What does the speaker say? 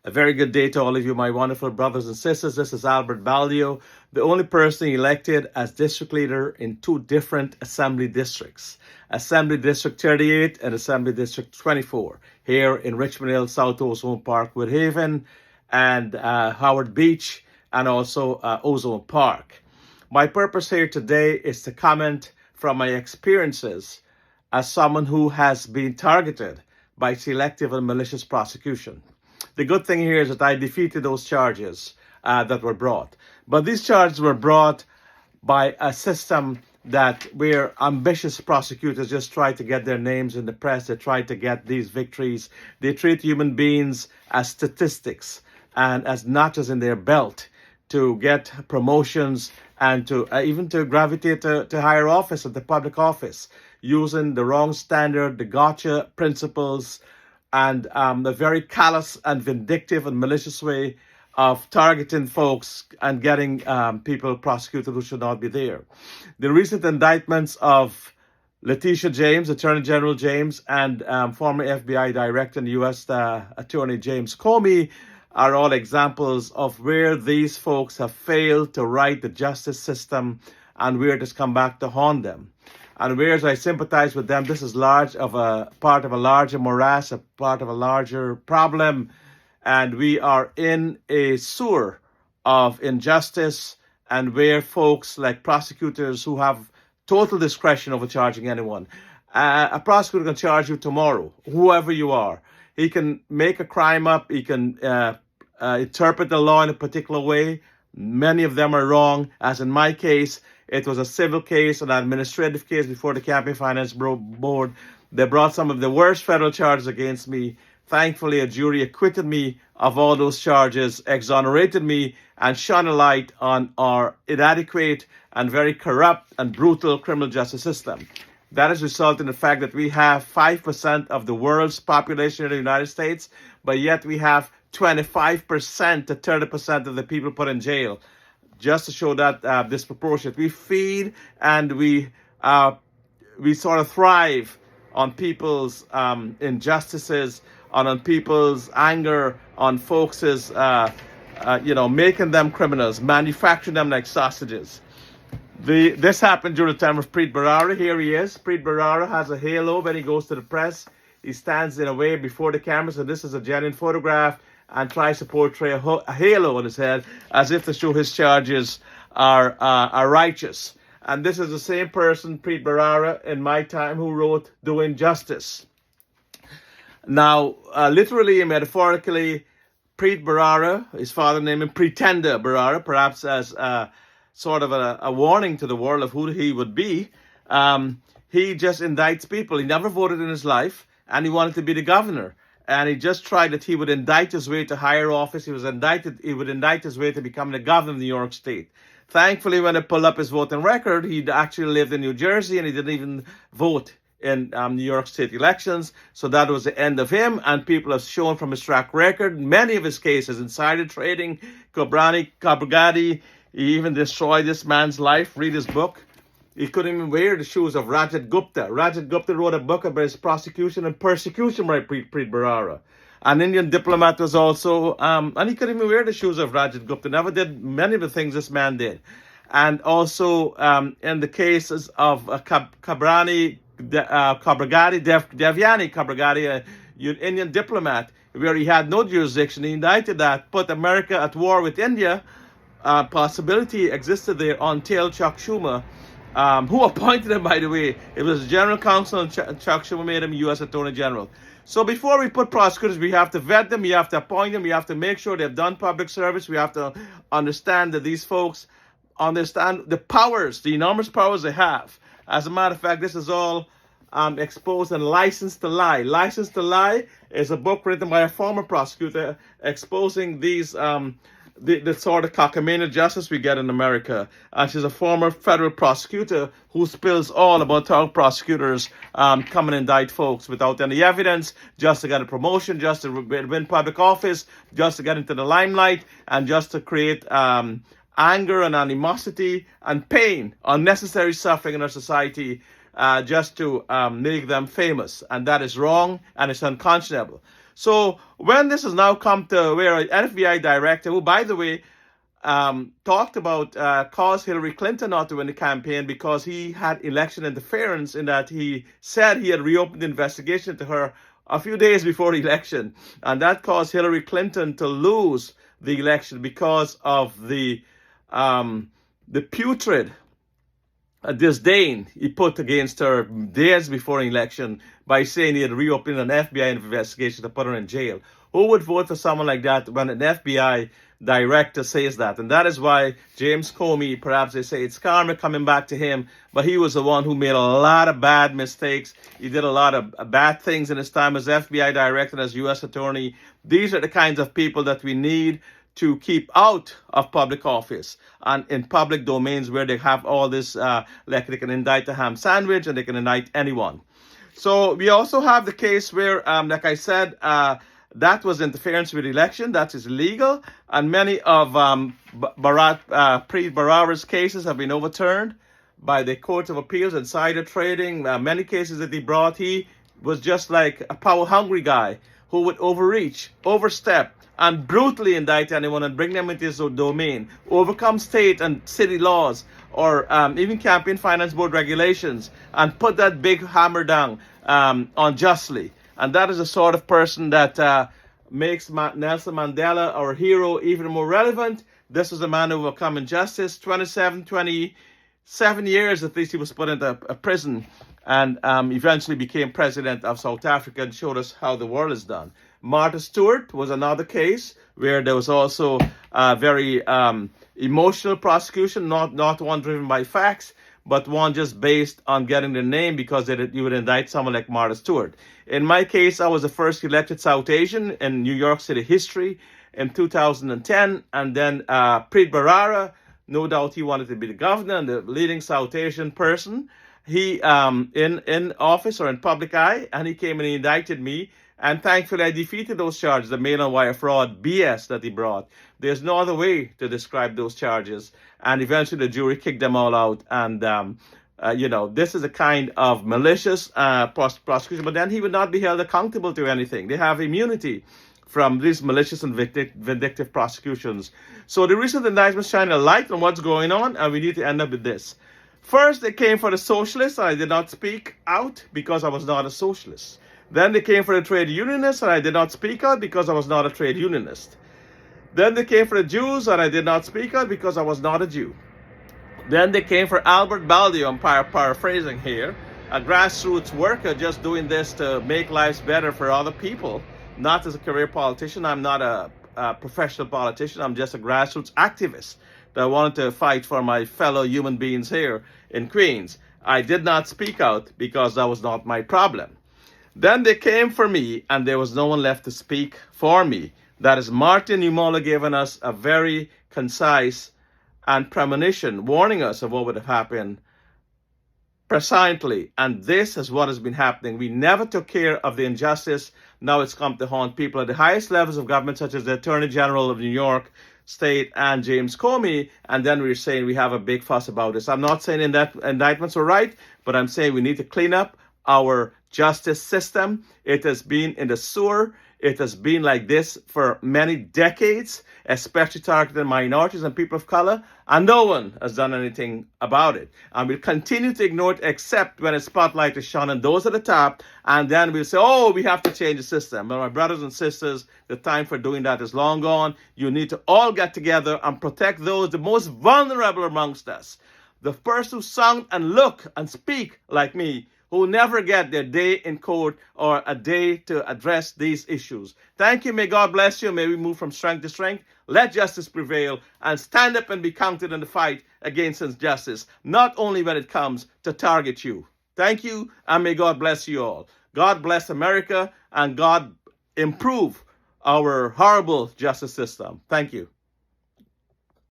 A very good day to all of you, my wonderful brothers and sisters. This is Albert Baldeo, the only person elected as district leader in two different assembly districts, Assembly District 38 and Assembly District 24, here in Richmond Hill, South Ozone Park, Woodhaven, and Howard Beach, and also Ozone Park. My purpose here today is to comment from my experiences as someone who has been targeted by selective and malicious prosecution. The good thing here is that I defeated those charges that were brought. But these charges were brought by a system where ambitious prosecutors just try to get their names in the press. They try to get these victories. They treat human beings as statistics and as notches in their belt to get promotions and to even to gravitate to higher office at the public office, using the wrong standard, the gotcha principles, and a very callous and vindictive and malicious way of targeting folks and getting people prosecuted who should not be there. The recent indictments of Letitia James, Attorney General James, and former FBI Director and U.S. Attorney James Comey are all examples of where these folks have failed to right the justice system and where it has come back to haunt them. And whereas I sympathize with them, this is part of a larger morass, a part of a larger problem. And we are in a sewer of injustice, and where folks like prosecutors who have total discretion over charging anyone. A prosecutor can charge you tomorrow, whoever you are. He can make a crime up. He can interpret the law in a particular way. Many of them are wrong, as in my case. It was a civil case, an administrative case before the Campaign Finance Board. They brought some of the worst federal charges against me. Thankfully, a jury acquitted me of all those charges, exonerated me, and shone a light on our inadequate and very corrupt and brutal criminal justice system. That has resulted in the fact that we have 5% of the world's population in the United States, but yet we have 25% to 30% of the people put in jail. Just to show that disproportionate. We feed and we sort of thrive on people's injustices, on people's anger, on folks' making them criminals, manufacturing them like sausages. This happened during the time of Preet Bharara. Here he is. Preet Bharara has a halo when he goes to the press. He stands in a way before the camera, so this is a genuine photograph, and tries to portray a halo on his head as if to show his charges are righteous. And this is the same person, Preet Bharara, in my time, who wrote Doing Justice. Now, literally and metaphorically, Preet Bharara, his father named him Pretender Bharara, perhaps as sort of a warning to the world of who he would be. He just indicts people. He never voted in his life, and he wanted to be the governor. And he just tried that he would indict his way to higher office. He would indict his way to becoming the governor of New York State. Thankfully, when I pulled up his voting record, he actually lived in New Jersey and he didn't even vote in New York State elections. So that was the end of him. And people have shown from his track record, many of his cases, insider trading, Cobragati, he even destroyed this man's life. Read his book. He couldn't even wear the shoes of Rajat Gupta. Rajat Gupta wrote a book about his prosecution and persecution by Preet Bharara. An Indian diplomat was also, and he couldn't even wear the shoes of Rajat Gupta. Never did many of the things this man did. And also in the cases of Devyani Kabragati, an Indian diplomat, where he had no jurisdiction. He indicted that, put America at war with India. Possibility existed there until Chuck Schumer, who appointed him, by the way. It was the general counsel, and Chuck Schumer made him U.S. Attorney General. So before we put prosecutors, we have to vet them, we have to appoint them, we have to make sure they've done public service, we have to understand that these folks understand the powers, the enormous powers they have. As a matter of fact, this is all exposed in License to Lie. License to Lie is a book written by a former prosecutor exposing these the sort of cockamamie justice we get in America. And she's a former federal prosecutor who spills all about how prosecutors come and indict folks without any evidence, just to get a promotion, just to win public office, just to get into the limelight, and just to create anger and animosity and pain, unnecessary suffering in our society, just to make them famous. And that is wrong, and it's unconscionable. So when this has now come to where an FBI director, who, by the way, talked about caused Hillary Clinton not to win the campaign because he had election interference in that he said he had reopened the investigation to her a few days before the election, and that caused Hillary Clinton to lose the election because of the putrid disdain he put against her days before an election by saying he had reopened an FBI investigation to put her in jail. Who would vote for someone like that when an FBI director says that? And that is why James Comey, perhaps they say it's karma coming back to him, but he was the one who made a lot of bad mistakes. He did a lot of bad things in his time as FBI director and as U.S. attorney. These are the kinds of people that we need to keep out of public office and in public domains where they have all this, like they can indict a ham sandwich and they can indict anyone. So we also have the case where, like I said, that was interference with the election. That is illegal. And many of Preet Bharara's cases have been overturned by the Court of Appeals, insider trading. Many cases that he brought, he was just like a power-hungry guy who would overreach, overstep, and brutally indict anyone and bring them into his domain, overcome state and city laws, or even campaign finance board regulations, and put that big hammer down unjustly. And that is the sort of person that makes Nelson Mandela, our hero, even more relevant. This was a man who overcome injustice. 27 years at least he was put into a prison, and eventually became president of South Africa and showed us how the world is done. Martha Stewart was another case where there was also a very emotional prosecution, not one driven by facts, but one just based on getting the name because you would indict someone like Martha Stewart. In my case, I was the first elected South Asian in New York City history in 2010, and then Preet Bharara, no doubt he wanted to be the governor and the leading South Asian person. He in office or in public eye, and he came and he indicted me. And thankfully, I defeated those charges, the mail and wire fraud BS that he brought. There's no other way to describe those charges. And eventually, the jury kicked them all out. And, this is a kind of malicious prosecution. But then he would not be held accountable to anything. They have immunity from these malicious and vindictive prosecutions. So the recent indictments shine a light on what's going on, and we need to end up with this. First, they came for the socialists, and I did not speak out because I was not a socialist. Then they came for the trade unionists, and I did not speak out because I was not a trade unionist. Then they came for the Jews, and I did not speak out because I was not a Jew. Then they came for Albert Baldeo, I'm paraphrasing here, a grassroots worker just doing this to make lives better for other people, not as a career politician. I'm not a professional politician. I'm just a grassroots activist that wanted to fight for my fellow human beings here in Queens. I did not speak out because that was not my problem. Then they came for me, and there was no one left to speak for me. That is, Martin Niemöller given us a very concise and premonition, warning us of what would have happened precisely. And this is what has been happening. We never took care of the injustice. Now it's come to haunt people at the highest levels of government, such as the Attorney General of New York State and James Comey, and then we're saying we have a big fuss about this. I'm not saying that indictments are right, but I'm saying we need to clean up our justice system. It has been in the sewer. It has been like this for many decades, especially targeting minorities and people of color, and no one has done anything about it. And we'll continue to ignore it except when a spotlight is shone on those at the top, and then we'll say, oh, we have to change the system. But my brothers and sisters, the time for doing that is long gone. You need to all get together and protect those, the most vulnerable amongst us. The person who sound and look and speak like me, who never get their day in court or a day to address these issues. Thank you. May God bless you. May we move from strength to strength. Let justice prevail and stand up and be counted in the fight against injustice, not only when it comes to target you. Thank you, and may God bless you all. God bless America, and God improve our horrible justice system. Thank you.